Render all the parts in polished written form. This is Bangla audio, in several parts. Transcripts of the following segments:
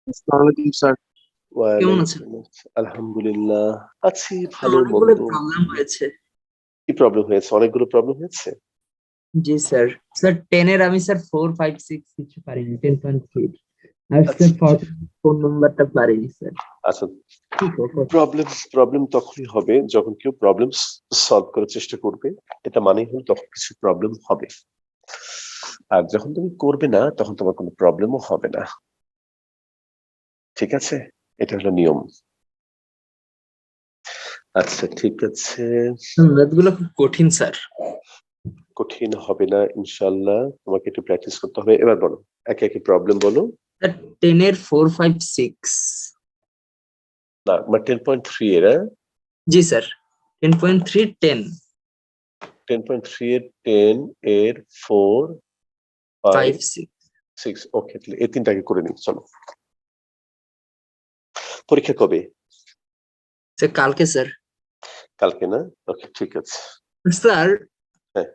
আসসালামু আলাইকুম স্যার। কেমন ওয়ালাইকুম আছেন? আলহামদুলিল্লাহ। আছি তো ভালো অনেকগুলো মন্দ। প্রবলেম হয়েছে। কি প্রবলেম হয়েছে? অনেকগুলো প্রবলেম হয়েছে? জি স্যার। স্যার 10 এর আমি স্যার 4, 5, 6 কিছু পারিনি। 10.3 আর স্যার আচ্ছা, 44 নাম্বারটা পারিনি স্যার। আচ্ছা। কি করব? প্রবলেম প্রবলেম তখনই হবে যখন কেউ প্রবলেম সলভ করার চেষ্টা করবে। এটা মানেই হলো তখন কিছু প্রবলেম হবে। আর যখন তুমি করবে না তখন তোমার কোনো প্রবলেমও হবে না। ঠিক আছে? এটা হলো নিয়ম। আচ্ছা ঠিক আছে। ম্যাথগুলো খুব কঠিন স্যার। কঠিন হবে না ইনশাআল্লাহ। তোমাকে একটু প্র্যাকটিস করতে হবে। এবার বলো। একে, একে প্রবলেম বলো। স্যার 10 এর 4, 5, 6। না, 10.3 এর জি স্যার। 10.3, 10, 10.3 এর 10 এর 4, 5, 5, 6। 6 ওকে তাহলে এই তিনটাকে করে নিই চলো। পরীক্ষা কবে? স্যার কালকে স্যার। কালকে না? ওকে ঠিক আছে। স্যার হ্যাঁ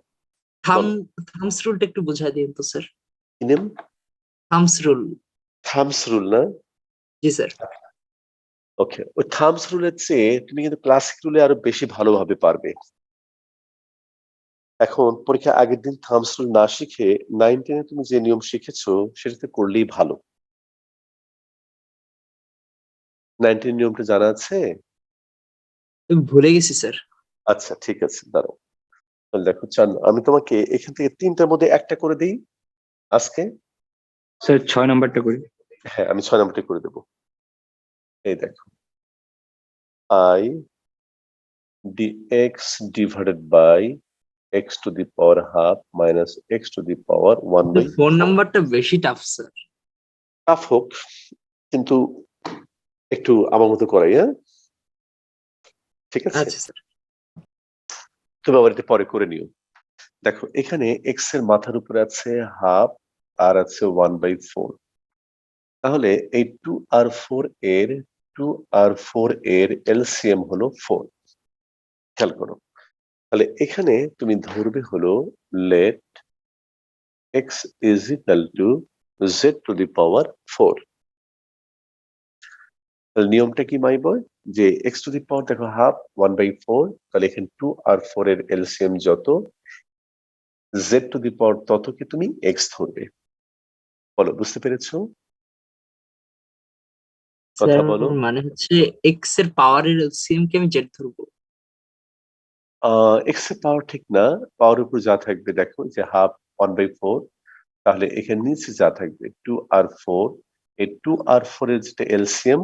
থাম বলো। থামস রুলটা একটু বুঝাই দিন তো স্যার। কি name? Thumbs rule. Thumbs rule না? জি স্যার। ওকে ওই থামস রুলের চেয়ে তুমি কিন্তু ক্লাসিক রুলে আরো বেশি ভালোভাবে পারবে। এখন পরীক্ষা আগের দিন থামস রুল না শিখে 9, 10 এ তুমি যে নিয়ম শিখেছো সেটাতে করলেই ভালো। 9, 10 নিয়মটা জানা আছে? আমি ভুলে গেছি স্যার। আচ্ছা ঠিক আছে দাঁড়াও। তাহলে দেখো চান আমি তোমাকে এখান থেকে তিনটার মধ্যে একটা করে দিই আজকে। স্যার 6 নাম্বারটা করি। হ্যাঁ আমি 6 নাম্বারটা করে দেবো। এই দেখো I dx divided by x to the power half minus x to the power 1 by 4 4. নাম্বারটা বেশি টাফ স্যার। টাফ হোক কিন্তু একটু আমার মতো করাই, হ্যাঁ ঠিক আছে। আচ্ছা স্যার। তুমি আবার এটা পরে করে নিও। দেখো এখানে x এর মাথার উপরে আছে হাফ আর আছে 1/4। তাহলে এই 2r4 এর 2r4 এর এলসিএম হলো 4। খেয়াল করো। তাহলে এখানে তুমি ধরবে হলো late x is equal to z to the power 4। তাহলে নিয়মটা কি মাই বয়? যে x to the power দেখো হাফ 1/4, তাহলে এখানে 2 আর 4 এর এলসিএম যত z to the power ততকে তুমি x ধরবে। বলো বুঝতে পেরেছো? কথা স্যার বলো। মানে হচ্ছে এক্স এর পাওয়ারের এলসিএম কে আমি জেড ধরবো। x এর পাওয়ার ঠিক না, পাওয়ার উপর যা থাকবে দেখো যে হাফ 1/4, তাহলে এখানে নিচে যা থাকবে 2 আর 4, এই 2 আর 4 এর যেটা এলসিএম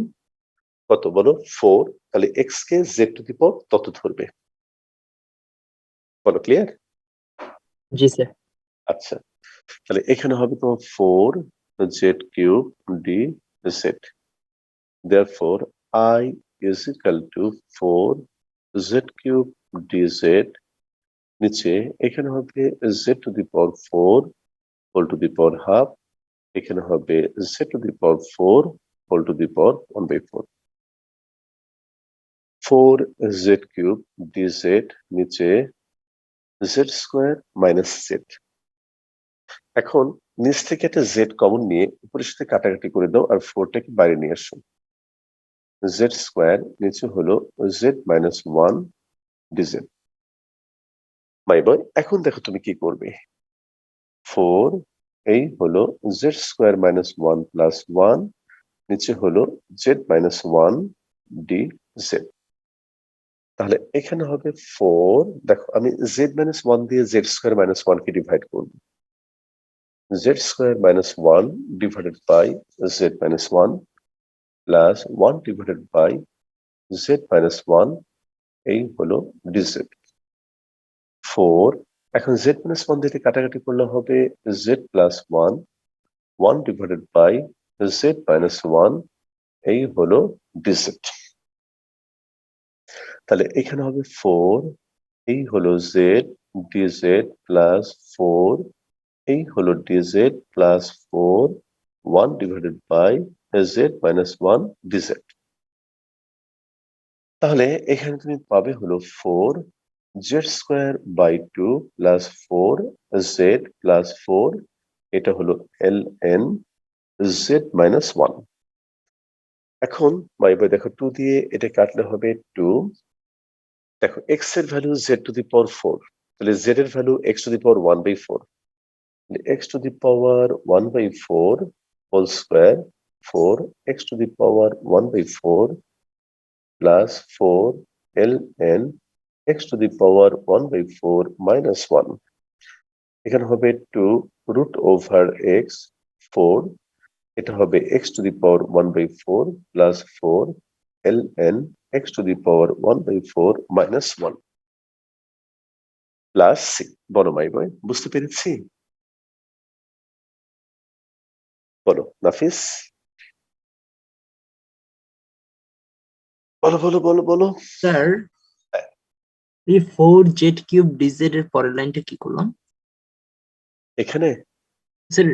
কত বলো 4, তাহলে x কে z টু দি পাওয়ার তত ধরবে। বলো ক্লিয়ার? জি স্যার। আচ্ছা তাহলে এখানে হবে তোমার 4 z cube d z. Therefore I is equal to 4 z cube dz। নিচে এখানে হবে z to the power 4 whole to the power half, এখানে হবে z to the power 4 whole to the power 1/4। 4 z cube dz নিচে z স্কোয়ার মাইনাস জেড। এখন নিচ থেকে একটা জেড কমন নিয়ে উপরের সাথে কাটাকাটি করে দাও আর 4টাকে বাইরে নিয়ে আসো। জেড স্কোয়ার নিচে হলো জেড মাইনাস 1 ডিজেড। মাই বয় এখন দেখো তুমি কি করবে। 4 এই হলো জেড স্কোয়ার মাইনাস 1 প্লাস 1 নিচে হলো জেড মাইনাস 1 ডি জেড। তাহলে এখানে হবে 4, দেখো আমি জেড মাইনাস 1 দিয়ে জেড স্কোয়ার মাইনাস 1 কে ডিভাইড করব। Z square minus 1 divided by z minus 1 plus 1 divided by z minus 1 এই হলো ডিজেড। 4 এখন জেড মাইনাস 1 দিয়ে কাটাকাটি করলে হবে z plus 1 1 divided by z minus 1 এই হলো ডিজেড। তাহলে এখানে হবে 4 এই হলো জেড ডিজেড প্লাস 4 এই হলো d z plus 4 1 divided by z minus 1 d z. তাহলে এখানে তুমি পাবে হলো 4 z square by 2 plus 4 z plus 4, এটা হলো এল এন জেড মাইনাস 1। এখন মাই বয় দেখো 2 দিয়ে এটা কাটলে হবে 2। দেখো x এর value z to the power 4, তাহলে z এর value x to the power 1/4, x to the power 1/4 whole square 4 x to the power 1/4 plus 4 ln x to the power 1/4 minus 1। এখানে হবে 2 রুট ওভার x 4, এটা হবে x to the power 1/4 plus 4 ln x to the power 1/4 minus 1 plus c। বলো মাই বয়, বুঝতে পেরেছি? বলো নাফিস, বলো বলো বলো বলো। স্যার এই 4z³ dz এর পরের লাইনটা কি করলাম এখানে স্যার?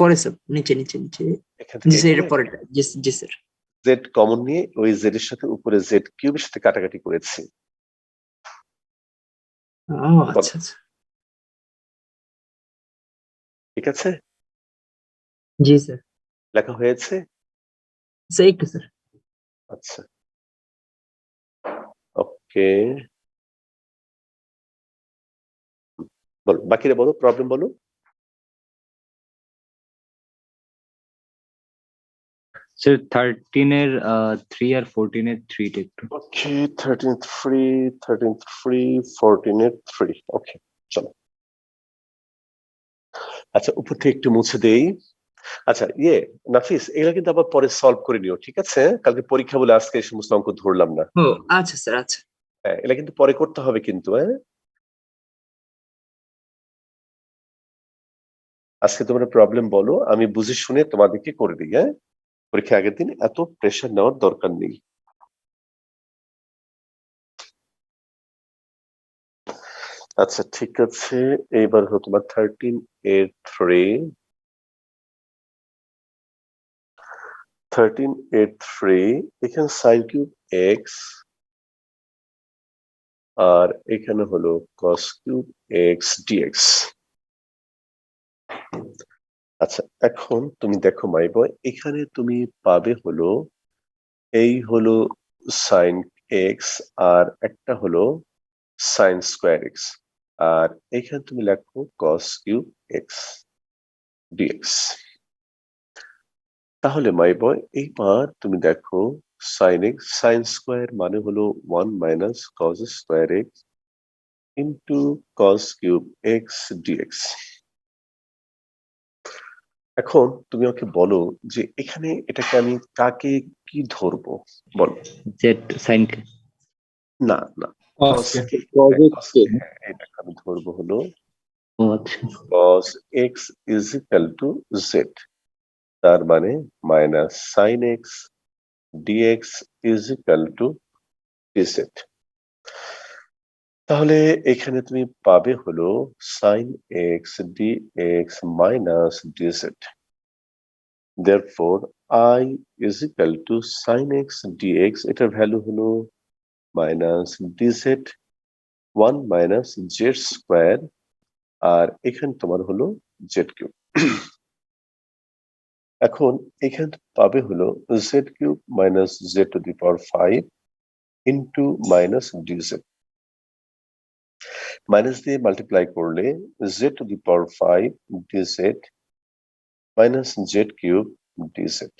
পরে স্যার, নিচে নিচে নিচে এখান থেকে z এর পরেরটা। জি জি স্যার। z কমন নিয়ে ওই z এর সাথে উপরে z কিউবের সাথে কাটাকাটি করেছি। ও আচ্ছা আচ্ছা। ঠিক আছে, জি স্যার। লেখা হয়েছে। স্যার একটু স্যার। আচ্ছা, ওকে, বলো বাকিরা, বলো প্রবলেম বলো। স্যার 13 এর 3 আর 14 এর 3 টা একটু। ওকে, 13th free, 13th free, 14th free। ওকে, চলো। আচ্ছা, উপর থেকে একটু মুছে দেই। আচ্ছা নাফিস, এগুলা কিন্তু আবার পরে সলভ করে নিও, ঠিক আছে? কালকে পরীক্ষা বলে আজকে এই সমস্ত অঙ্ক ধরলাম না। ও আচ্ছা স্যার, আচ্ছা। হ্যাঁ, এগুলা কিন্তু পরে করতে হবে কিন্তু, হ্যাঁ। আজকে তোমরা প্রবলেম বলো, আমি বুঝে শুনে তোমাদেরকে করে দিই, হ্যাঁ। পরীক্ষা আগের দিন এত প্রেশার নেওয়ার দরকার নেই। আচ্ছা ঠিক আছে, এইবার হলো তোমার 13A3, 13A3, এখানে সাইন কিউব এক্স আর এখানে হলো কস কিউব এক্স ডিএক্স। আচ্ছা, এখন তুমি দেখো মাই বয়, এখানে তুমি পাবে হলো এই হলো সাইন এক্স আর একটা হলো সাইন স্কোয়ার এক্স, আর এখানে তুমি লেখো কস কিউব এক্স ডিএক্স। তাহলে মাই বয় এইবার তুমি দেখো সাইন এক্স সাইন স্কোয়ার মানে হলো 1 minus cos square x into cos cube x d x. এখন তুমি আমাকে বলো যে এখানে এটাকে আমি কাকে কি ধরবো, বলো। জেড সাইন কে। না না, cos cos কে, cos হ্যাঁ, x cos কে। কে, হ্যাঁ, এটাকে আমি ধরবো হলো ও আচ্ছা। cos x is equal to z, তার মানে minus sine x dx is equal to dz. তাহলে এখানে তুমি পাবে হলো sine x dx minus dz. therefore I is equal to sin x dx, এটার ভ্যালু হলো minus dz 1 minus z square, আর এখানে তোমার হলো জেড কিউব। এখন এখানে পাবে হলো z cube minus z to the power 5 into minus dz, minus দিয়ে মাল্টিপ্লাই করলে Z to the power 5 dz minus z cube dz.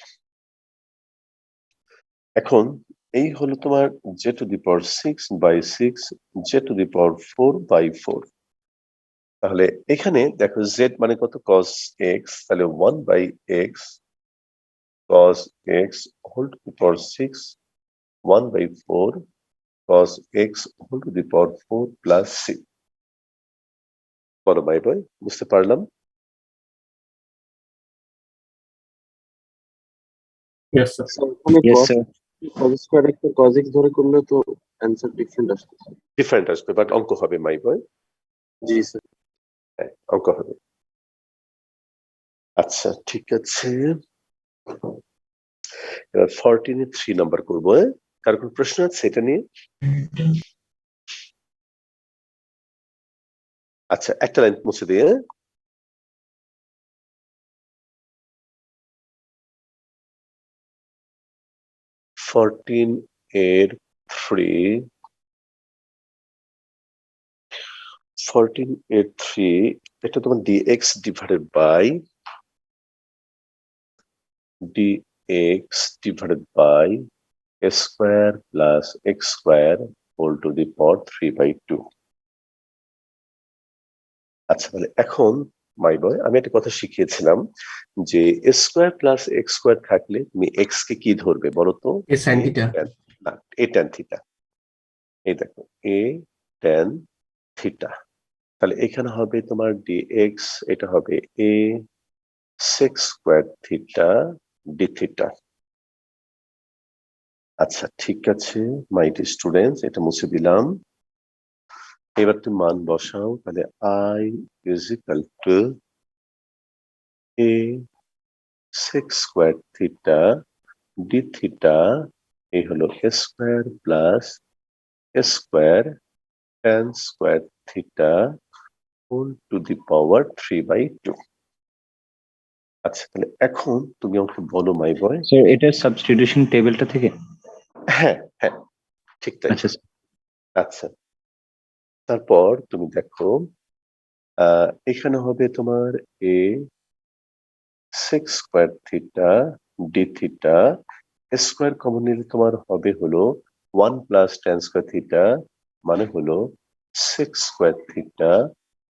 এখন এই হলো তোমার z to the power 6/6 z to the power 4/4। তাহলে এখানে দেখো জেড মানে কত, কস এক্স, তাহলে 1/x cos x whole to the power 6 1/4 cos x whole to the power 4 plus c। বলো মাই বয়, বুঝতে পারলাম? Yes, sir. So এখানে yes cos sir. cos square x cos x ধরে করলে তো অ্যান্সার ডিফারেন্ট আসতেছে। ডিফারেন্ট আসবে, বাট অঙ্ক হবে মাই বয়। জি স্যার। হ্যাঁ, অঙ্ক হবে। আচ্ছা ঠিক আছে, এবার 14 এ 3 নাম্বার করবো, হ্যাঁ। কার কোন প্রশ্ন আছে এটা নিয়ে? আচ্ছা, একটা লাইন মুছে দিয়ে, হ্যাঁ। 14 এর 3 14 এর 3 এটা তোমার dx divided by a square plus x square whole to the power 3/2। আচ্ছা, তাহলে এখন মাই বয় আমি একটা কথা শিখিয়েছিলাম যে a square plus x square থাকলে তুমি x কে কি ধরবে বলো তো? A sin theta। না, a tan theta। এই দেখো a tan theta। তাহলে এখানে হবে তোমার dx, এটা হবে a sec square theta d theta। আচ্ছা ঠিক আছে মাই স্টুডেন্টস, এটা মুছে দিলাম। এবার তুমি মান বসাও, তাহলে i is equal to a sec square theta d theta, এই হলো a square plus a square tan square theta whole to the power 3/2। আচ্ছা তাহলে এখন তুমি আমাকে বলো মাই বয়। স্যার এটা সাবস্টিটিউশন টেবিলটা থেকে? হ্যাঁ হ্যাঁ ঠিক তাই। আচ্ছা স্যার। আচ্ছা তারপর তুমি দেখো এখানে হবে তোমার a sec square theta d theta, square common নিলে তোমার হবে হলো 1 plus tan square theta, মানে হলো sec square theta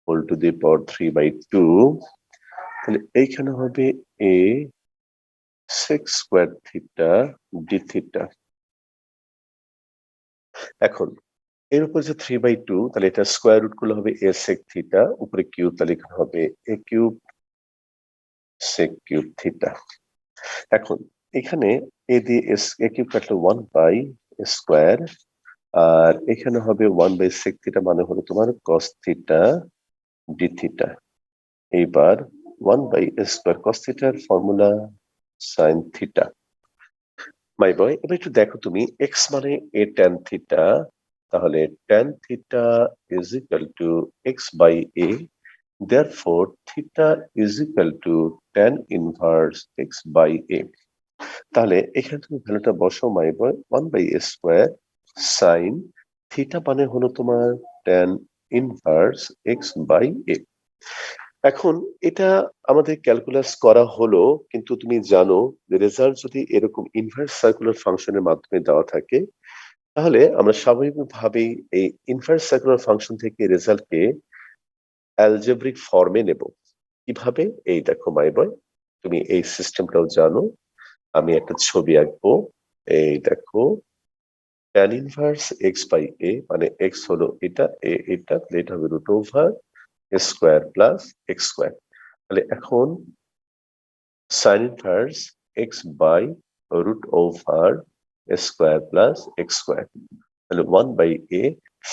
whole to the power 3/2। তাহলে এইখানে হবে a sec square theta d theta। এখন এর উপর যে 3/2, তাহলে এটা স্কোয়ার রুট করলে হবে a sec theta, উপরে কিউব, তাহলে এখানে হবে a cube sec cube theta. এখন এখানে a দিয়ে a কিউব কাটলে 1/স্কোয়ার, আর এখানে হবে 1/sec থিটা, মানে হলো তোমার cos থিটা d থিটা। এইবার 1/স্কোয়ার cos থিটার ফর্মুলা sin থিটা। মাই বয় এবার একটু দেখো তুমি x মানে a tan থিটা, তাহলে tan theta is equal to x/a, therefore theta is equal to tan inverse x/a। তাহলে এখানে তুমি ভ্যালুটা বসাও মাই বয় 1/স্কোয়ার sin থিটা, মানে হলো তোমার tan ইনভার্স x/a। এখন এটা আমাদের ক্যালকুলাস করা হলো, কিন্তু তুমি জানো যে রেজাল্ট যদি এরকম ইনভার্স সার্কুলার ফাংশনের মাধ্যমে দেওয়া থাকে, তাহলে আমরা স্বাভাবিকভাবেই এই ইনভার্স সার্কুলার ফাংশন থেকে রেজাল্টকে অ্যালজেব্রিক ফর্মে নেব। কিভাবে? এই দেখো মাই বয়, তুমি এই সিস্টেমটাও জানো। আমি একটা ছবি আঁকবো। এই দেখো tan ইনভার্স x/a, মানে x হলো এটা, a এটা, তাহলে এটা হবে root over square plus x square. তাহলে এখন sin inverse x by root over square plus x square, তাহলে 1/a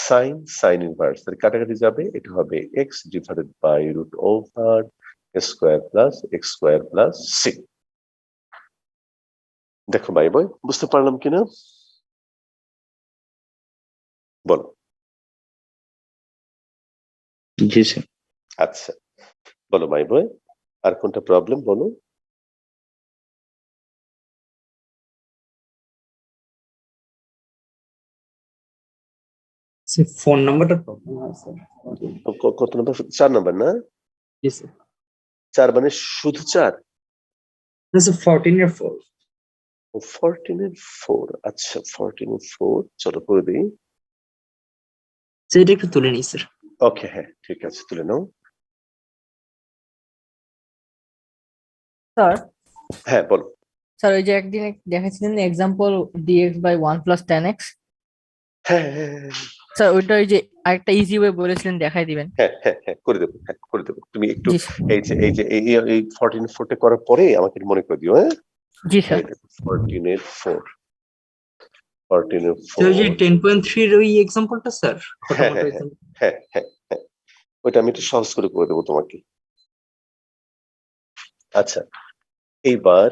sin ইনভার্স, তাহলে কাটাকাটি যাবে, এটা হবে x divided by root over square plus x square plus c। দেখো ভাই বয় বুঝতে পারলাম কিনা বলো। জি স্যার। আচ্ছা বলো মাই বয়, আর কোনটা প্রবলেম বলো। স্যার ফোন নাম্বারটা প্রবলেম হয় স্যার। কত নম্বর? 4 নম্বর না? জি স্যার। 4 মানে শুধু 4? না স্যার 14 এর 4। 14 এর 4। আচ্ছা 14 এর 4 চলো করে দিই। স্যার এটা একটু তুলে নিই স্যার। ওকে হ্যাঁ ঠিক আছে, তুলে নাও। স্যার হ্যাঁ বলো। স্যার ওই যে একদিন দেখাচ্ছিলেন example dx by 1 + tan x। হ্যাঁ হ্যাঁ হ্যাঁ স্যার ওইটা ওই যে আরেকটা ইজি ওয়ে বলেছিলেন দেখাই দিবেন। হ্যাঁ হ্যাঁ হ্যাঁ করে দেবো, হ্যাঁ করে দেবো। তুমি একটু জি স্যার। এই 14 4টা করার পরে আমাকে মনে করে দিও। হ্যাঁ জি স্যার। এই দেখো 14 এর 4, 14 এর স্যার ওই যে 4। 10.3 এর ওই এক্সাম্পলটা স্যার, হ্যাঁ মোটামুটি হ্যাঁ হ্যাঁ হ্যাঁ হ্যাঁ হ্যাঁ ওইটা আমি একটু সহজ করে দেবো তোমাকে। আচ্ছা এইবার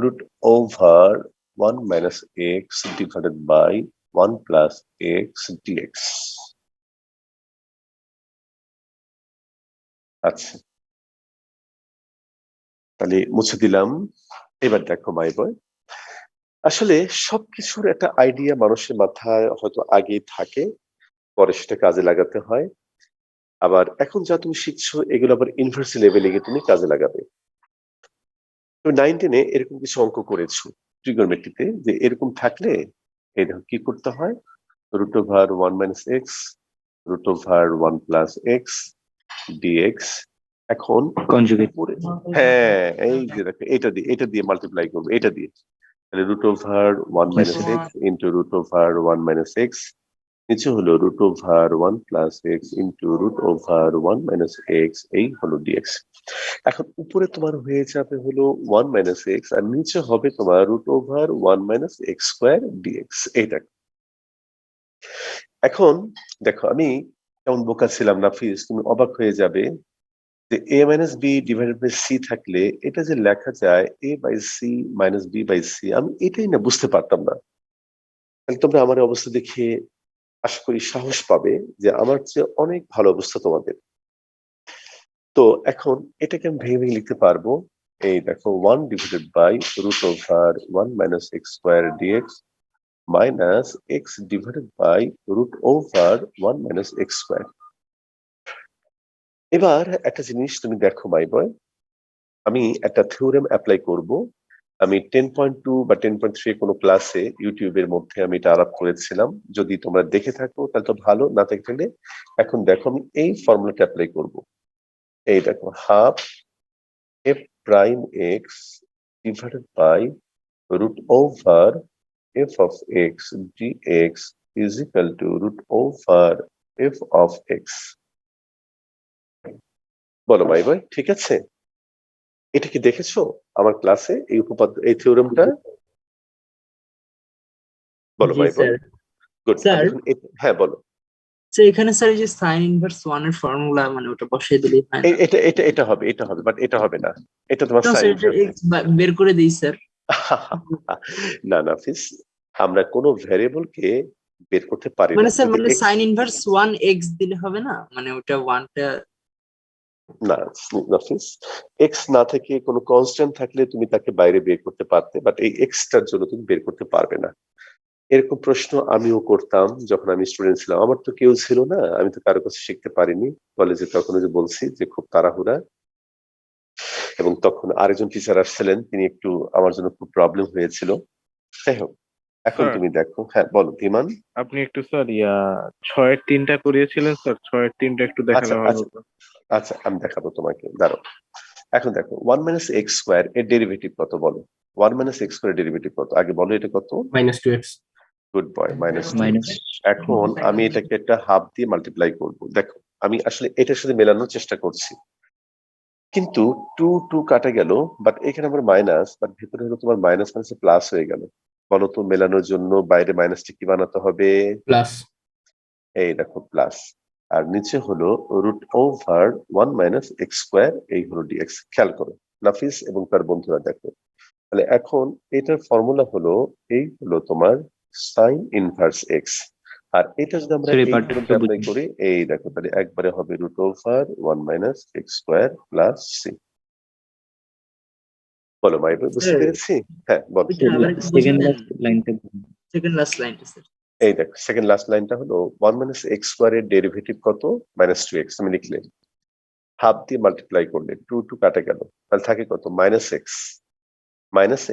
root over 1 minus x divided by 1 plus x dx। আচ্ছা তাহলে তাহলে মুছে দিলাম। এবার দেখো মাই বয়, আসলে সবকিছুর একটা আইডিয়া মানুষের মাথায় হয়তো আগেই থাকে, পরে সেটা কাজে লাগাতে হয়। আবার এখন যা তুমি শিখছো এগুলো আবার ইউনিভার্সিটি লেভেলে গিয়ে তুমি কাজে লাগাবে। তুমি 9-10-এ এরকম কিছু অঙ্ক করেছো ট্রিগোনোমেট্রিতে, যে এরকম থাকলে এই দেখো কি করতে হয়, √1 - x, √1 + x dx। এখন কনজুগেট। উপরে, হ্যাঁ এই যে দেখো এটা দিয়ে মাল্টিপ্লাই করবো, এটা দিয়ে, তাহলে √1 Yes, - sir. x into √1 - x, নিচে হলো √1 + x ইন্টু √1 - x, এই হলো dx। এখন উপরে তোমার হয়ে যাবে হলো 1 - x, আর নিচে হবে তোমার √1 - x² dx। এই দেখো, এখন দেখো আমি কেমন বোকা ছিলাম নাফিস, তুমি অবাক হয়ে যাবে যে a - b divided by c থাকলে এটা যে লেখা যায় a/c - b/c, আমি এটাই না বুঝতে পারতাম না। তাহলে তোমরা আমার অবস্থা দেখে আশা করি সাহস পাবে যে আমার চেয়ে অনেক ভালো অবস্থা তোমাদের। তো এখন এটাকে আমি ভেঙে ভেঙে লিখতে পারবো। এই দেখো 1 divided by √1 - x² dx minus x divided by √1 - x²। এবার একটা জিনিস তুমি দেখো মাই বয়, আমি একটা থিওরেম অ্যাপ্লাই করব। আমি 10.2 বা 10.3 কোনো ক্লাসে ইউটিউবের মধ্যে আমি এটা আলাপ করেছিলাম। যদি তোমরা দেখে থাকো তাহলে তো ভালো, না দেখলে এখন দেখো আমি এই ফর্মুলাটা অ্যাপ্লাই করব। এই দেখো, half f'(x) divided by √f(x) dx is equal to √f(x). বলো মাই বয়, ঠিক আছে? এটা কি দেখেছো আমার ক্লাসে এই উপপাদ্য, এই থিওরেমটা? বলো জি মাই বয়। স্যার। গুড। স্যার, এখন হ্যাঁ বলো। এখানে স্যার এই যে সাইন ইনভার্স 1 এর ফর্মুলা মানে ওটা বসিয়ে দিলেই হয় না? এটা হবে, বাট এটা হবে না। এটা তোমার কেন স্যার, সাইন। এটা x বের করে দিই স্যার। না নাফিস, আমরা কোনো ভ্যারিয়েবলকে বের করতে পারি না। মানে স্যার, যদি মানে x, সাইন ইনভার্স 1 x দিলে হবে না? মানে ওটা 1টা। না নাফিস, x না থেকে কোনো কনস্ট্যান্ট থাকলে তুমি তাকে বাইরে বের করতে পারতে, বাট এই এক্সটার জন্য তুমি বের করতে পারবে না। এরকম প্রশ্ন আমিও করতাম যখন আমি স্টুডেন্ট ছিলাম। আমার তো কেউ ছিল না, আমি তো কারো কাছে শিখতে পারিনি। কলেজে তখন যে বলছি যে খুব তাড়াহুড়া, এবং তখন আরেকজন টিচার আসছিলেন, তিনি একটু আমার জন্য খুব প্রবলেম হয়েছিল। যাই হোক, এখন স্যার, তুমি দেখো। হ্যাঁ বলো ধীমান। আপনি একটু স্যার 6-এর 3টা করিয়েছিলেন স্যার, 6-এর 3টা একটু দেখালে আচ্ছা ভালো আচ্ছা হতো। আচ্ছা, আমি দেখাবো তোমাকে, দাঁড়াও। এখন দেখো 1 - x² এর ডেরিভেটিভ কত বলো? 1 - x² এর ডেরিভেটিভ কত আগে বলো, এটা কত? -2x। Good boy, -2x। Minus. এখন আমি এটাকে একটা হাফ দিয়ে মাল্টিপ্লাই করব। দেখো আমি আসলে এটার সাথে মেলানোর চেষ্টা করছি, কিন্তু 2 কাটা গেল, বাট এখানে আমার মাইনাস, বাট ভেতরে হলো তোমার মাইনাস মাইনাসে প্লাস হয়ে গেল। বলো তো মেলানোর জন্য বাইরে মাইনাসটা কি বানাতে হবে? প্লাস। এই দেখো প্লাস, আর নিচে হলো √1 - x², এই হলো dx। খেয়াল করো নাফিস এবং তার বন্ধুরা, দেখো তাহলে এখন এটার ফর্মুলা হলো, এই হলো তোমার সাইন ইনভার্স এক্স। আর এটা যদি আমরা স্যার এই এই পার্টটা থিওরেমটা অ্যাপ্লাই বুঝি। করি, এই দেখো তাহলে একবারে হবে √1 - x² + c। বলো মাই বয়, বুঝতে স্যার, পেরেছি? হ্যাঁ বলো। ওইটা আবার একটু সেকেন্ড বোঝাবেন? লাস্ট লাইনটা সেকেন্ড লাস্ট লাইনটা স্যার। এই দেখো সেকেন্ড লাস্ট লাইনটা হলো 1 - x² এর ডেরিভেটিভ কত? -2x। তুমি লিখলে, হাফ দিয়ে মাল্টিপ্লাই করলে 2 কাটা গেল, তাহলে থাকে কত? -x।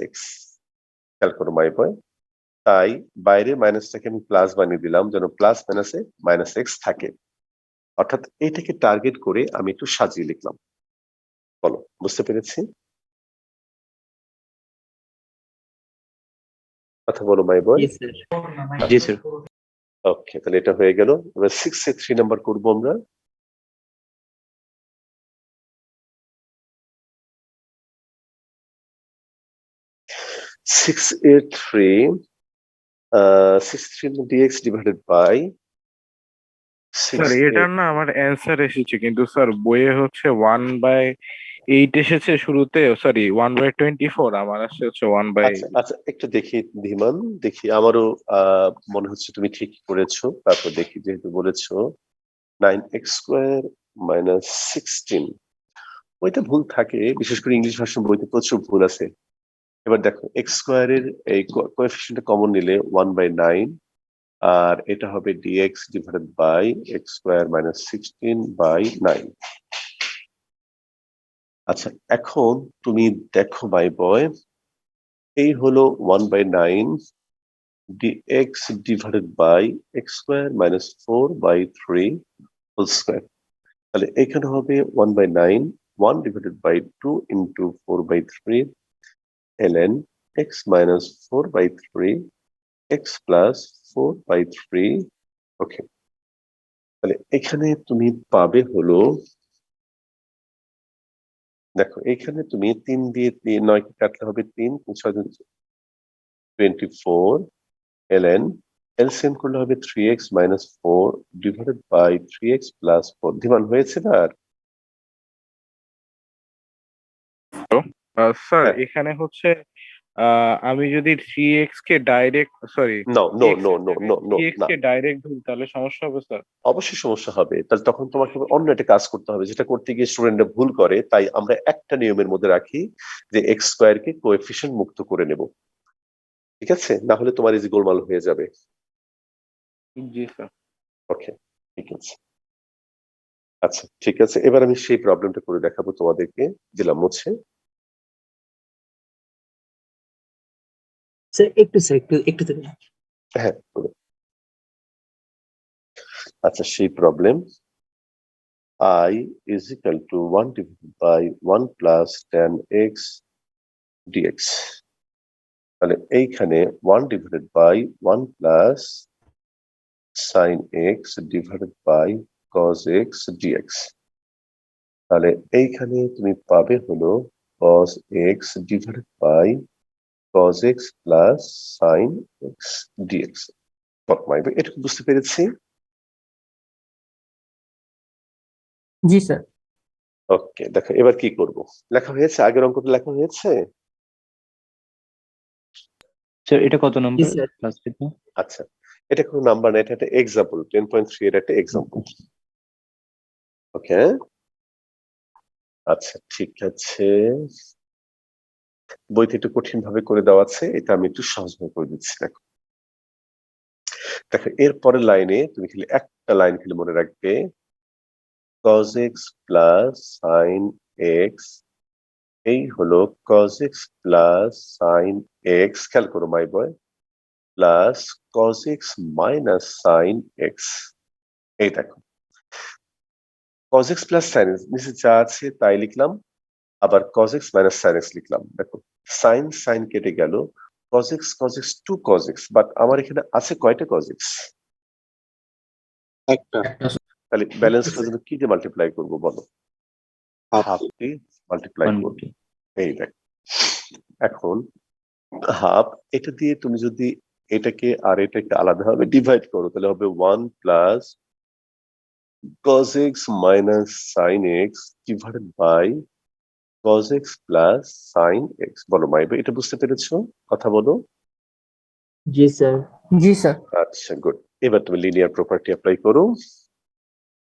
-x, খেয়াল করো মাই বয়। তাই বাইরে মাইনাসটাকে আমি প্লাস বানিয়ে দিলাম, যেন প্লাস মাইনাসে -x থাকে। অর্থাৎ এটাকে টার্গেট করে আমি একটু সাজিয়ে লিখলাম। বলো বুঝতে পেরেছি? কথা বলো মাই বয়। G sir. জি স্যার। ওকে, তাহলে এটা হয়ে গেল। এবার 6 এ 3 নাম্বার করবো আমরা। সিক্স এ 3 dx ডিভাইডেড বাই স্যার, এটার না আমার অ্যান্সার এসেছে, কিন্তু স্যার বইয়ে হচ্ছে 1/8 এসেছে শুরুতে, সরি 1/24, আমার আসছে হচ্ছে 1/। আচ্ছা আচ্ছা, একটু দেখি ধীমান, দেখি আমারও মনে হচ্ছে তুমি ঠিক করেছো। তারপর দেখি, যেহেতু বলেছো 9x² - 16, বইতে ভুল থাকে, বিশেষ করে ইংলিশ ভার্সন বইতে প্রচুর ভুল আছে। এবার দেখো এক্স স্কোয়ারের এই কোএফিসিয়েন্ট কমন নিলে 1/9, আর এটা হবে d x divided by x square minus 16/9। আচ্ছা, এখন তুমি দেখো মাই বয়, এই হলো 1/9 dx divided by x square minus 4/3 whole square। তাহলে এখানে হবে 1/9, 1 divided by 2 into 4/3 ln x minus 4/3 x plus 4/3। ওকে, তাহলে এখানে তুমি পাবে হলো, দেখো এখানে তুমি 3 দিয়ে 9 কে কাটলে হবে 3, 24 ln এলসিএম করলে হবে 3x minus 4 divided by 3x plus 4। ধীমান হয়েছে না আর? স্যার হ্যাঁ। এখানে হচ্ছে আমি যদি 3x কে direct sorry no no no no no no 3x না, কে ডাইরেক্ট ধরি তাহলে সমস্যা হবে স্যার? অবশ্যই সমস্যা হবে। তাহলে তখন তোমাকে অন্য একটা কাজ করতে হবে, যেটা করতে গিয়ে স্টুডেন্টরা ভুল করে। তাই আমরা একটা নিয়মের মধ্যে রাখি যে এক্স স্কোয়ার কে কোএফিসিয়েন্ট মুক্ত করে নেব, ঠিক আছে? না হলে তোমার এই যে গোলমাল হয়ে যাবে। জি স্যার। ওকে, ঠিক আছে। আচ্ছা ঠিক আছে, এবার আমি সেই প্রবলেমটা করে দেখাবো তোমাদেরকে। দিলাম মুছে। স্যার একটু থেকে হ্যাঁ করো। আচ্ছা, সেই problem I is equal to 1 divided by 1 plus tan x dx। তাহলে এইখানে 1 divided by 1 plus sin x divided by cos x dx। তাহলে এইখানে তুমি পাবে হলো cos x divided by cos x plus sin x dx। এটুকু বুঝতে পেরেছি? জি স্যার। ওকে, দেখো এবার কি করব। লেখা হয়েছে, আগের অঙ্কটা লেখা হয়েছে। স্যার এটা কত নম্বর স্যার। ক্লাস টিতে? আচ্ছা, এটা কোনো নাম্বার না, এটা একটা এক্সাম্পল, 10.3 এর একটা এক্সাম্পল। ওকে, আচ্ছা ঠিক আছে। বইতে একটু কঠিন ভাবে করে দেওয়া আছে, এটা আমি একটু সহজভাবে করে দিচ্ছি। দেখো দেখো এর পরের লাইনে তুমি খালি একটা লাইন খালি মনে রাখবে, cos x plus sin x। এই হলো cos x plus sin x, খেয়াল করো my boy, plus cos x minus sin x। এই দেখো cos x plus sin x, নিচে যা আছে তাই লিখলাম, আবার cos x minus sin x লিখলাম। দেখো sin sin কেটে গেল, cos x 2 cos x, but আমার এখানে আছে কয়টা cos x? একটা তাহলে ব্যালেন্স করার জন্য কি দিয়ে মাল্টিপ্লাই করব বলো? half। হাফ দিয়ে মাল্টিপ্লাই করব। 150। এই দেখ, এখন হাফ, এটা দিয়ে তুমি যদি এটাকে আর এটাকে আলাদাভাবে ডিভাইড করো তাহলে হবে 1 plus cos x minus sin x divided by cos x plus sin x। বলো মাইবে, এটা বুঝতে পেরেছো? কথা বলো। জি স্যার। জি স্যার। আচ্ছা গুড, এবার তুমি লিনিয়ার প্রপার্টি অ্যাপ্লাই করো।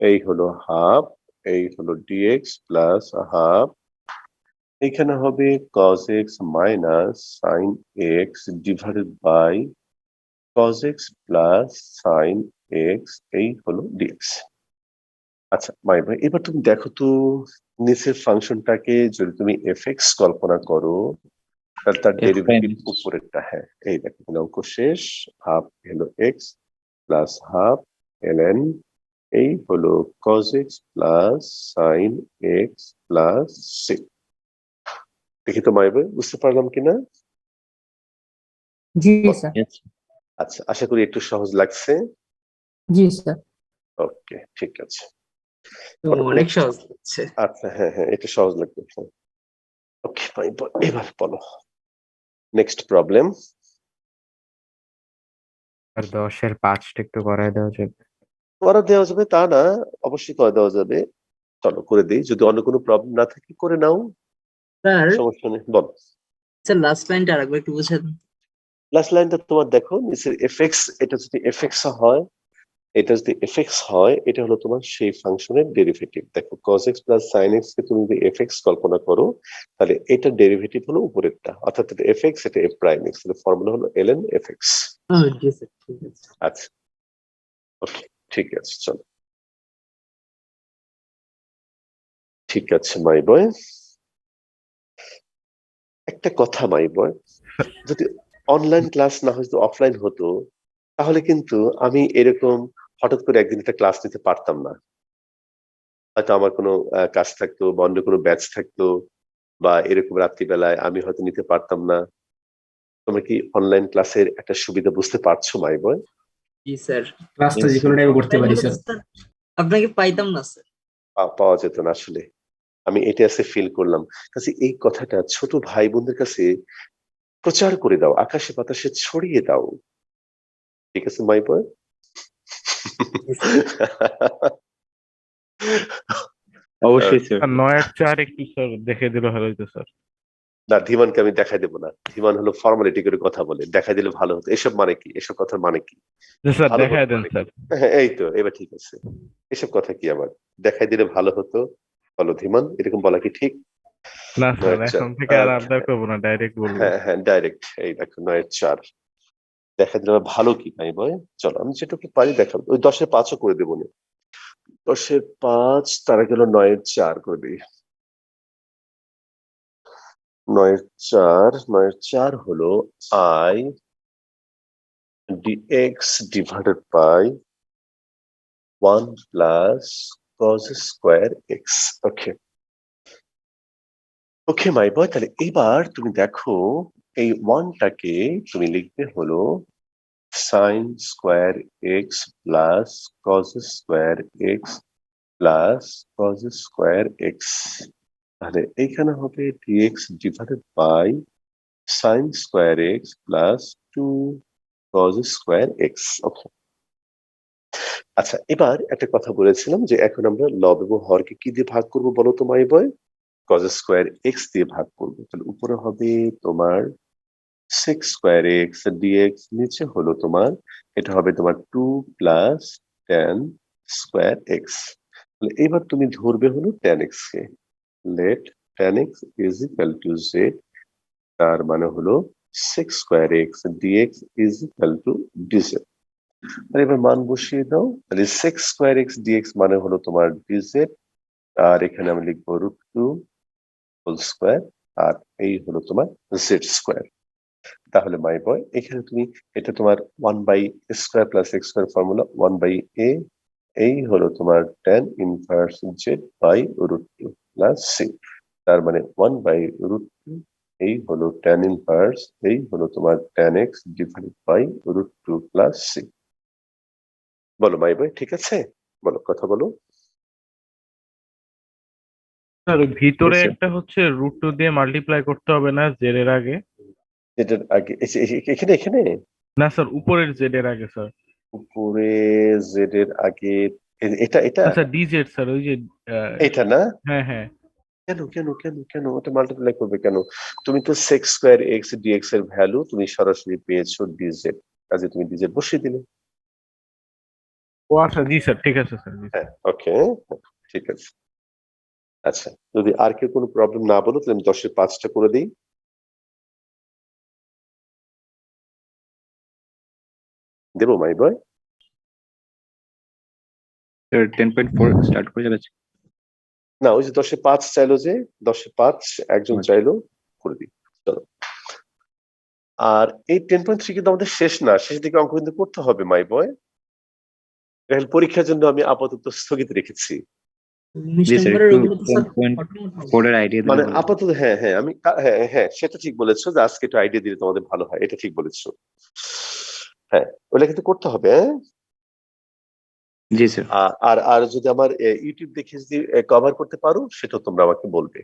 এই হলো হাফ, এই হলো dx প্লাস হাফ, এখানে হবে cos x minus sin x divided by cos x plus sin x, এই হলো dx। আচ্ছা মাই ভাই, এবার তুমি দেখো তো নিচের ফাংশনটাকে যদি তুমি fx কল্পনা করো তাহলে তার F ডেরিভেটিভ prime। উপরেরটা, হ্যাঁ এই দেখো এখানে অঙ্ক শেষ। হাফ হলো x প্লাস হাফ ln, এই হলো cos x plus sin x plus c। দেখি তো মাই ভাই বুঝতে পারলাম কিনা? জি স্যার। Yes। আচ্ছা, আশা করি একটু সহজ লাগছে। জি স্যার। ওকে ঠিক আছে। তো অনেক সহজ হচ্ছে। আচ্ছা হ্যাঁ হ্যাঁ, এটা সহজ লাগবে। ওকে এবার বলো নেক্সট প্রবলেম। আর 10-এর 5টা একটু করায় দেওয়া যাবে? করা দেওয়া যাবে তা না, অবশ্যই করে দেওয়া যাবে। চলো করে দিই, যদি অন্য কোনো প্রবলেম না থাকে করে নাও, স্যার সমস্যা নেই। বলো স্যার লাস্ট লাইনটা আরেকবার একটু বুঝান। লাস্ট লাইনটা তোমার দেখো নিচের fx, এটা যদি fx হয় এটা যদি এফএক্স হয় এটা হলো তোমার সেই ফাংশনের ডেরিভেটিভ। দেখো cos x plus sin x কে তুমি যদি এফএক্স কল্পনা করো তাহলে এটার ডেরিভেটিভ হলো উপরেরটা, অর্থাৎ এটা এফএক্স, এটা এফ প্রাইম এক্স, তাহলে ফর্মুলা হলো ln fx। জি স্যার ঠিক আছে। আচ্ছা, ওকে, ঠিক আছে, চলো। ঠিক আছে মাই বয়, একটা কথা মাই বয়, যদি অনলাইন ক্লাস না হয়, যদি অফলাইন হতো, তাহলে কিন্তু আমি এরকম হঠাৎ করে একদিন একটা ক্লাস নিতে পারতাম না। হয়তো আমার কোনো কাজ থাকতো বা অন্য কোনো ব্যাচ থাকতো, বা এরকম রাত্রিবেলায় আমি হয়তো নিতে পারতাম না। তোমরা কি অনলাইন ক্লাসের একটা সুবিধা বুঝতে পারছো মাই বয়? জি স্যার। ক্লাসটা যে কোনো টাইমে করতে পারি স্যার। আপনাকে পাইতাম না স্যার। পাওয়া যেত না আসলে। আমি এটা আজকে ফিল করলাম। কাজে এই কথাটা ছোট ভাই বোনদের কাছে প্রচার করে দাও, আকাশে বাতাসে ছড়িয়ে দাও। ঠিক আছে মাই বয়? অবশ্যই স্যার। স্যার 9-4 একটু স্যার দেখে দিলে ভালো হতো স্যার। না, ধীমানকে আমি দেখাই দেবো না। ধীমান হলো ফর্মালিটি করে কথা বলে, দেখাই দিলে ভালো হতো। এসব মানে কি? এসব কথার মানে কি? স্যার ভালো দেখায় হতো দেন মানে কি? স্যার। হ্যাঁ, এই তো এবার ঠিক আছে। এসব কথা কি আবার? দেখাই দিলে ভালো হতো। বলো ধীমান, এরকম বলা কি ঠিক? না স্যার 9-4। এখন থেকে আর আবদার করবো না, ডাইরেক্ট বলবো। হ্যাঁ হ্যাঁ, ডাইরেক্ট। এই দেখো 9-4 দেখা দিলে আবার ভালো কি তাই বয়? চলো আমি যেটুকু পারি দেখাবো। ওই 10-5ও করে দেবো না। 10-5 তারা গেল 9-4 করে দিই। 9-4 হলো I dx divided by 1 plus cos square x. ওকে, ওকে মাই বয়, তাহলে এবার তুমি দেখো এই 1টাকে তুমি লিখবে হলো sin square x plus cos square x plus cos square x। তাহলে এইখানে হবে dx divided by sin square x plus 2 cos square x। ওকে, আচ্ছা এবার একটা কথা বলেছিলাম যে এখন আমরা লব এবং হরকে কি দিয়ে ভাগ করবো বলো তো মাই বয়? cos স্কোয়ার এক্স দিয়ে ভাগ করবো। তাহলে উপরে হবে তোমার 6 স্কোয়ার এক্স ডিএক্স, নিচে হলো তোমার এটা হবে তোমার 2 প্লাস tan স্কোয়ার এক্স। তাহলে এবার তুমি ধরবে হলো tan এক্স কে। Let tan x is equal to z, তার মানে হলো 6 square x dx is equal to dz। আর এবার মান বসিয়ে দাও, তাহলে 6 স্কোয়ার এক্স ডিএক্স মানে হলো তোমার dz, আর এখানে আমি লিখবো √2 হোল স্কোয়ার, আর এই হলো তোমার জেড স্কোয়ার। তাহলে মাই বয় এখানে তুমি এটা তোমার 1/স্কোয়ার plus x square formula 1/a, এই হলো তোমার tan inverse z by √2 plus c, তার মানে 1/√2, এই হলো tan ইনভার্স, এই হলো তোমার tan x divided by √2 plus c. বলো মাই বয় ঠিক আছে? বলো, কথা বলো। স্যার ভিতরে Yes, sir. একটা হচ্ছে √2 দিয়ে মাল্টিপ্লাই করতে হবে না জেড এর আগে? এটার আগে এখানে এখানে না স্যার উপরের জেড এর আগে স্যার। উপরে জেড এর আগে এটা এটা আচ্ছা ডিজেড স্যার, ওই যে এটা না? হ্যাঁ হ্যাঁ। কেন কেন কেন কেন ওটা মাল্টিপ্লাই করবে কেন? তুমি তো সেক্স স্কোয়ার এক্স ডিএক্স এর ভ্যালু তুমি সরাসরি পেয়েছো ডিজেড, কাজে তুমি ডিজেড বসিয়ে দিলে। ও আচ্ছা জি স্যার, ঠিক আছে স্যার। হ্যাঁ, ওকে, ঠিক আছে। আচ্ছা, যদি আর কেউ কোনো প্রবলেম না বলো তাহলে আমি 10-5টা করে দিই। দেবো মাই বয়? স্যার 10.4 স্টার্ট করে যাচ্ছে। না, ওই যে 10-5 চাইলো, যে 10-5 একজন আচ্ছা। চাইলো, করে দিই। চলো। আর এই 10.3 কিন্তু আমাদের শেষ না, শেষ দিকে অঙ্ক কিন্তু করতে হবে মাই বয়। এখন পরীক্ষার জন্য আমি আপাতত স্থগিত রেখেছি। জি স্যার, ডিসেম্বরের একটু ওগুলো তো স্যার 10.4 এর আইডিয়া দিলে মানে ভালো হতো। আপাতত হ্যাঁ হ্যাঁ আমি হ্যাঁ হ্যাঁ সেটা ঠিক বলেছো যে আজকে একটু আইডিয়া দিলে তোমাদের ভালো হয়, এটা ঠিক বলেছো। হ্যাঁ, ওটা কিন্তু করতে হবে। হ্যাঁ, জি স্যার। আর আর যদি আমার ইউটিউব দেখে যদি কভার করতে পারো সেটাও তোমরা আমাকে বলবে।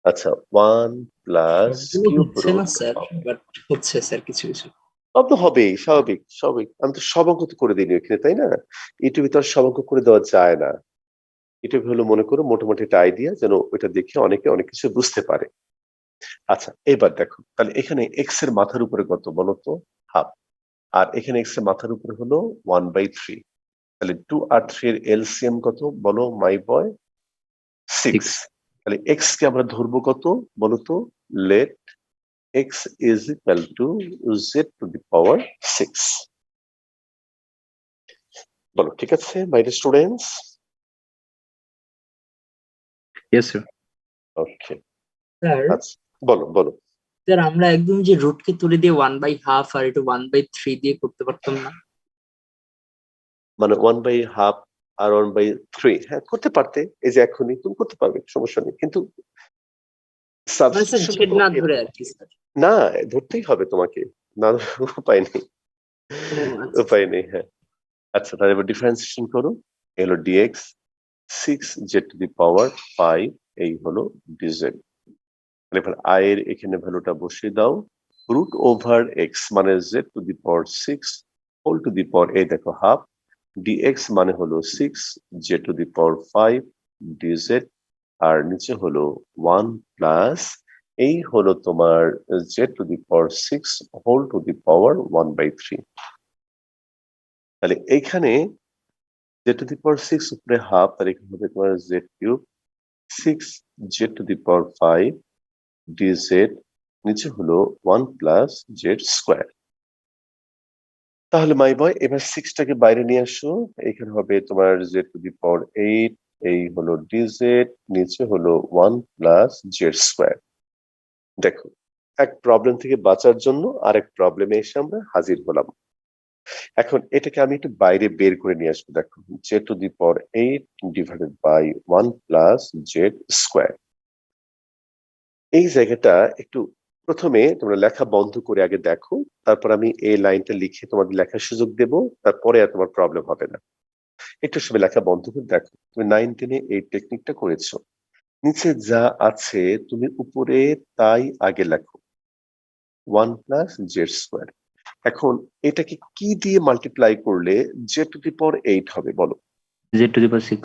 আচ্ছা, 1 প্লাস সবগুলো কিউব হচ্ছে না স্যার, বাট হচ্ছে স্যার কিছু কিছু। সব তো হবেই, স্বাভাবিক স্বাভাবিক। আমি তো সব অঙ্ক তো করে দিইনি এখানে, তাই না? ইউটিউবে তো আর সব অঙ্ক করে দেওয়া যায় না। ইউটিউব হলো মনে করো মোটামুটি একটা আইডিয়া, যেন ওইটা দেখে অনেকে অনেক কিছু বুঝতে পারে। আচ্ছা এবার দেখো, তাহলে এখানে এক্স এর মাথার উপরে কত বলো তো? হাফ। আর এখানে এক্স এর মাথার উপরে হলো 1/3। তাহলে 2 আর 3 এর এলসিএম কত বলো মাই বয়? 6। তাহলে এক্স কে আমরা ধরবো কত বলো তো? Let x is equal to z to the power 6। বলো ঠিক আছে my students? Yes sir. Okay sir আচ্ছা বলো বলো। স্যার আমরা একদম যে রুটকে তুলে দিয়ে 1/2 আর এটা 1/3 দিয়ে করতে পারতাম না? মানে 1/2 আর 1/3 হ্যাঁ করতে পারতে, এই যে এখনই তুমি করতে পারবে, সমস্যা নেই, কিন্তু মানে স্যার সাবস্টিটিউশন জেড না ধরে আর কি স্যার। না, ধরতেই হবে তোমাকে, না উপায় নেই, ও আচ্ছা। উপায় নেই। হ্যাঁ আচ্ছা তাহলে এবার ডিফারেন্সিয়েশন করো। এই হলো dx 6z two the power 5, এই হলো ডিজেড। এবার আই এর এখানে ভ্যালুটা বসিয়ে দাও, রুট ওভার এক্স মানে z to the power 6 whole to the power, এই দেখো হাফ, ডিএক্স মানে হলো 6z two the power 5 DZ, আর নিচে হলো 1 প্লাস এই হলো তোমার z to the power 6 whole to the power 1/3। তাহলে এইখানে z টু দি পাওয়ার 6 উপরে হাফ, আর এখানে হবে তোমার z cube 6z two the power 5 dz, নিচে হলো 1 প্লাস জেড স্কোয়ার। তাহলে মাই বয় এবার 6টাকে বাইরে নিয়ে আসো, এখানে হবে তোমার z টু দি পাওয়ার 8, এই হলো dz, নিচে হলো 1 প্লাস জেড স্কোয়ার। দেখো এক প্রবলেম থেকে বাঁচার জন্য আরেক প্রবলেমে এসে আমরা হাজির হলাম। এখন এটাকে আমি একটু বাইরে বের করে নিয়ে আসবো। দেখো z to the power 8 divided by 1 plus z square. এই জায়গাটা একটু প্রথমে তোমরা লেখা বন্ধ করে আগে দেখো, তারপর আমি এই লাইনটা লিখে তোমাদের লেখার সুযোগ দেব, তারপরে আর তোমার প্রবলেম হবে না। একটু সময় লেখা বন্ধ করে দেখো। তুমি 9-10 এই টেকনিকটা করেছো, নিচে যা আছে তুমি উপরে তাই আগে লেখো, 1 প্লাস জেড স্কোয়ার। এখন এটাকে কি দিয়ে মাল্টিপ্লাই করলে জেড টু দি পাওয়ার 8 হবে বলো? Z to the power 6।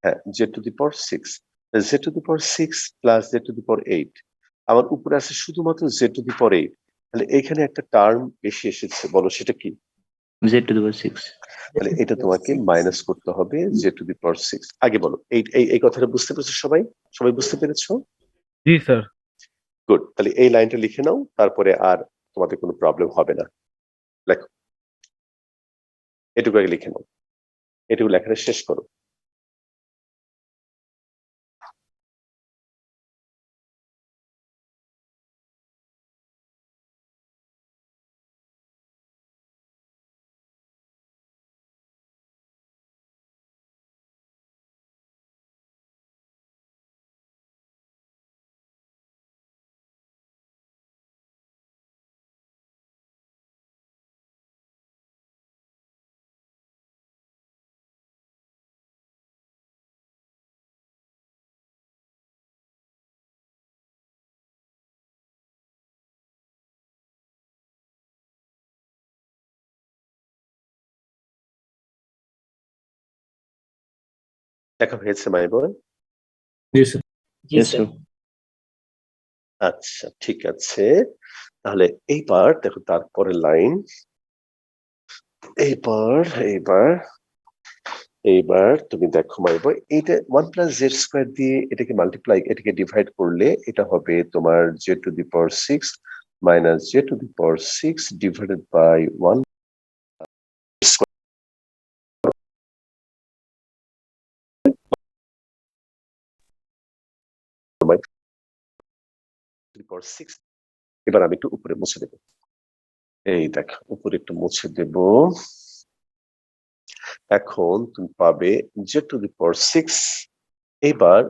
হ্যাঁ z to the power 6, z to the power 6 plus z to the power 8, আমার উপরে আছে শুধুমাত্র জেড টু দি পাওয়ার 8। তাহলে এখানে একটা টার্ম বেশি এসেছে, বলো সেটা কি? Z to the power 6। তাহলে এটা তোমাকে মাইনাস করতে হবে জেড টু দি পাওয়ার 6। আগে বলো এই এই এই কথাটা বুঝতে পেরেছো সবাই? সবাই বুঝতে পেরেছো? জি স্যার। গুড, তাহলে এই লাইনটা লিখে নাও, তারপরে আর তোমাদের কোনো প্রবলেম হবে না। লেখো, এটুকু আগে লিখে নাও, এটুকু লেখাটা শেষ করো। লেখা হয়েছে মাই বয়? জি স্যার। জি ইয়েস স্যার। স্যার। আচ্ছা ঠিক আছে, তাহলে এইবার দেখো তারপরে লাইন, এইবার এইবার এইবার তুমি দেখো মাই বয়, এইটা 1 প্লাস জেড স্কোয়ার দিয়ে এটাকে মাল্টিপ্লাই, এটাকে ডিভাইড করলে এটা হবে তোমার z to the power 6 minus z to the power 6 divided by 1 power 6। এবার আমি একটু উপরে মুছে দেব, এই দেখো উপরে একটু মুছে দেব। এখন তুমি পাবে জেড টু দি পাওয়ার 6, এবার